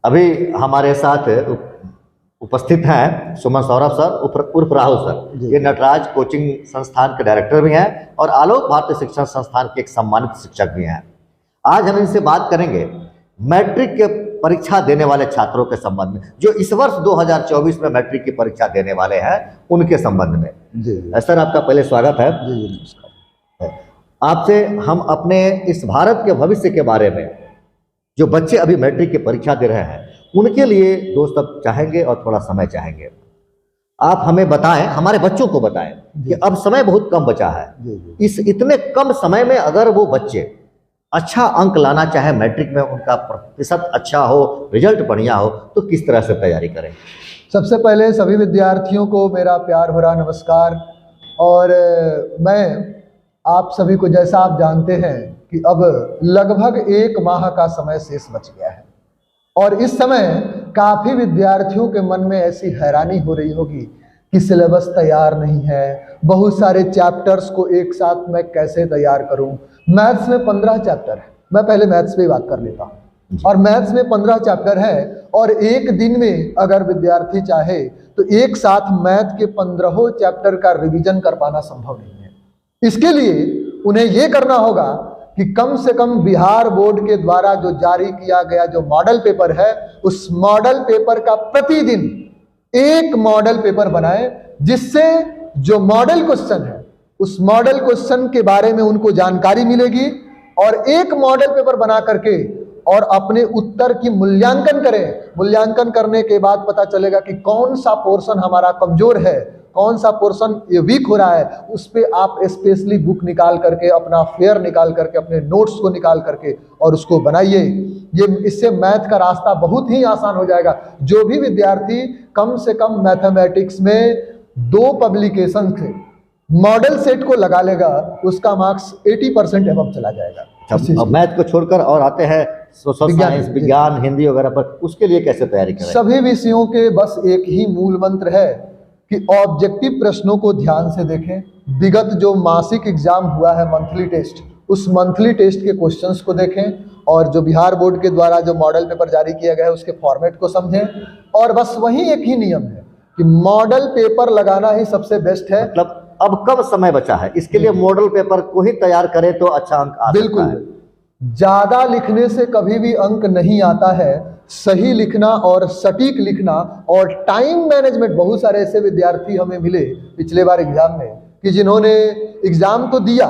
अभी हमारे साथ उपस्थित हैं सुमन सौरभ सर उर्फ राहुल सर। ये नटराज कोचिंग संस्थान के डायरेक्टर भी हैं और आलोक भारतीय शिक्षण संस्थान के एक सम्मानित शिक्षक भी हैं। आज हम इनसे बात करेंगे मैट्रिक के परीक्षा देने वाले छात्रों के संबंध में, जो इस वर्ष 2024 में मैट्रिक की परीक्षा देने वाले हैं, उनके संबंध में। जी सर, आपका पहले स्वागत है। जी नमस्कार। आपसे हम अपने इस भारत के भविष्य के बारे में, जो बच्चे अभी मैट्रिक की परीक्षा दे रहे हैं, उनके लिए दो शब्द चाहेंगे और थोड़ा समय चाहेंगे। आप हमें बताएं, हमारे बच्चों को बताएं कि अब समय बहुत कम बचा है। इस इतने कम समय में अगर वो बच्चे अच्छा अंक लाना चाहे मैट्रिक में, उनका प्रतिशत अच्छा हो, रिजल्ट बढ़िया हो, तो किस तरह से तैयारी करें? सबसे पहले सभी विद्यार्थियों को मेरा प्यार भरा नमस्कार। और मैं आप सभी को, जैसा आप जानते हैं कि अब लगभग 1 माह का समय शेष बच गया है और इस समय काफ़ी विद्यार्थियों के मन में ऐसी हैरानी हो रही होगी कि सिलेबस तैयार नहीं है, बहुत सारे चैप्टर्स को एक साथ मैं कैसे तैयार करूं। मैथ्स में 15 चैप्टर है, मैं पहले मैथ्स पे बात कर लेता हूं। और मैथ्स में 15 चैप्टर है और एक दिन में अगर विद्यार्थी चाहे तो एक साथ मैथ के 15 चैप्टर का रिवीजन कर पाना संभव नहीं है। इसके लिए उन्हें यह करना होगा कि कम से कम बिहार बोर्ड के द्वारा जो जारी किया गया जो मॉडल पेपर है, उस मॉडल पेपर का प्रतिदिन एक मॉडल पेपर बनाएं, जिससे जो मॉडल क्वेश्चन है उस मॉडल क्वेश्चन के बारे में उनको जानकारी मिलेगी और एक मॉडल पेपर बना करके और अपने उत्तर की मूल्यांकन करें। मूल्यांकन करने के बाद पता चलेगा कि कौन सा पोर्शन हमारा कमजोर है, कौन सा पोर्शन ये वीक हो रहा है, उस पे आप स्पेशली बुक निकाल करके, अपना फेयर निकाल करके, अपने नोट्स को निकाल करके और उसको बनाइए। ये इससे मैथ का रास्ता बहुत ही आसान हो जाएगा। जो भी विद्यार्थी कम से कम मैथमेटिक्स में 2 पब्लिकेशन से मॉडल सेट को लगा लेगा, उसका मार्क्स 80% एबव चला जाएगा। अब मैथ को छोड़कर और आते हैं सोशल साइंस, विज्ञान, हिंदी वगैरह पर, उसके लिए कैसे तैयारी करें? सभी विषयों के बस एक ही मूल मंत्र है कि ऑब्जेक्टिव प्रश्नों को ध्यान से देखें। विगत जो मासिक एग्जाम हुआ है, मंथली टेस्ट, उस मंथली टेस्ट के क्वेश्चंस को देखें और जो बिहार बोर्ड के द्वारा जो मॉडल पेपर जारी किया गया है उसके फॉर्मेट को समझें। और बस वही एक ही नियम है कि मॉडल पेपर लगाना ही सबसे बेस्ट है। मतलब अब कम समय बचा है, इसके लिए मॉडल पेपर को ही तैयार करें तो अच्छा अंक आ सकता है। बिल्कुल, ज्यादा लिखने से कभी भी अंक नहीं आता है। सही लिखना और सटीक लिखना और टाइम मैनेजमेंट। बहुत सारे ऐसे विद्यार्थी हमें मिले पिछले बार एग्जाम में कि जिन्होंने एग्जाम तो दिया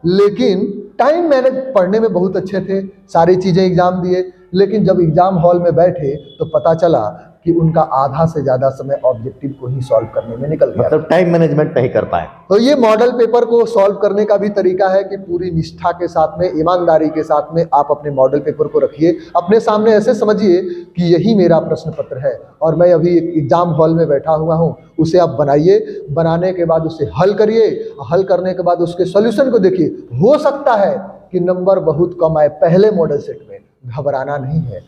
लेकिन टाइम मैनेज, पढ़ने में बहुत अच्छे थे, सारी चीजें एग्जाम दिए, लेकिन जब एग्जाम हॉल में बैठे तो पता चला कि उनका आधा से ज्यादा समय ऑब्जेक्टिव को ही सॉल्व करने में निकल गया। मतलब टाइम मैनेजमेंट नहीं कर पाए। तो ये मॉडल पेपर को सॉल्व करने का भी तरीका है कि पूरी निष्ठा के साथ में, ईमानदारी के साथ में आप अपने मॉडल पेपर को रखिए अपने सामने। ऐसे समझिए कि यही मेरा प्रश्न पत्र है और मैं अभी एक एग्जाम हॉल में बैठा हुआ हूँ। उसे आप बनाइए, बनाने के बाद उसे हल करिए, हल करने के बाद उसके सॉल्यूशन को देखिए। हो सकता है कि नंबर बहुत कम आए पहले मॉडल सेट में, घबराना नहीं है।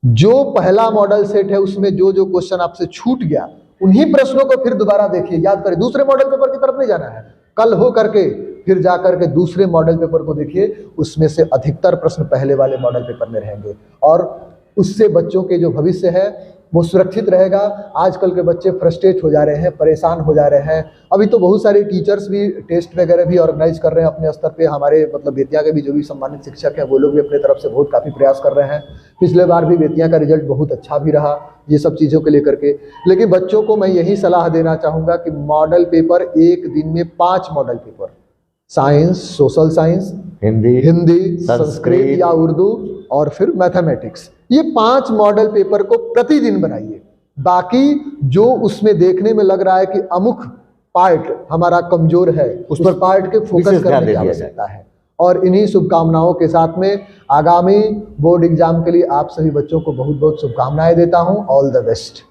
जो पहला मॉडल सेट है उसमें जो जो क्वेश्चन आपसे छूट गया, उन्हीं प्रश्नों को फिर दोबारा देखिए, याद करें। दूसरे मॉडल पेपर की तरफ नहीं जाना है, कल हो करके फिर जा करके दूसरे मॉडल पेपर को देखिए, उसमें से अधिकतर प्रश्न पहले वाले मॉडल पेपर में रहेंगे और उससे बच्चों के जो भविष्य है वो सुरक्षित रहेगा। आजकल के बच्चे फ्रस्ट्रेट हो जा रहे हैं, परेशान हो जा रहे हैं। अभी तो बहुत सारे टीचर्स भी टेस्ट वगैरह भी ऑर्गेनाइज कर रहे हैं अपने स्तर पे। हमारे मतलब बेतिया के भी जो भी सम्मानित शिक्षक हैं वो लोग भी अपने तरफ से बहुत काफ़ी प्रयास कर रहे हैं। पिछले बार भी बेतिया का रिजल्ट बहुत अच्छा भी रहा ये सब चीज़ों को लेकर के। लेकिन बच्चों को मैं यही सलाह देना चाहूँगा कि मॉडल पेपर एक दिन में 5 model paper, science, social science, Hindi, Sanskrit या उर्दू और फिर मैथमेटिक्स, ये 5 मॉडल पेपर को प्रतिदिन बनाइए। बाकी जो उसमें देखने में लग रहा है कि अमुक पार्ट हमारा कमजोर है, उस पर पार्ट के फोकस करने की आवश्यकता है। और इन्हीं शुभकामनाओं के साथ में आगामी बोर्ड एग्जाम के लिए आप सभी बच्चों को बहुत बहुत शुभकामनाएं देता हूं। All the best.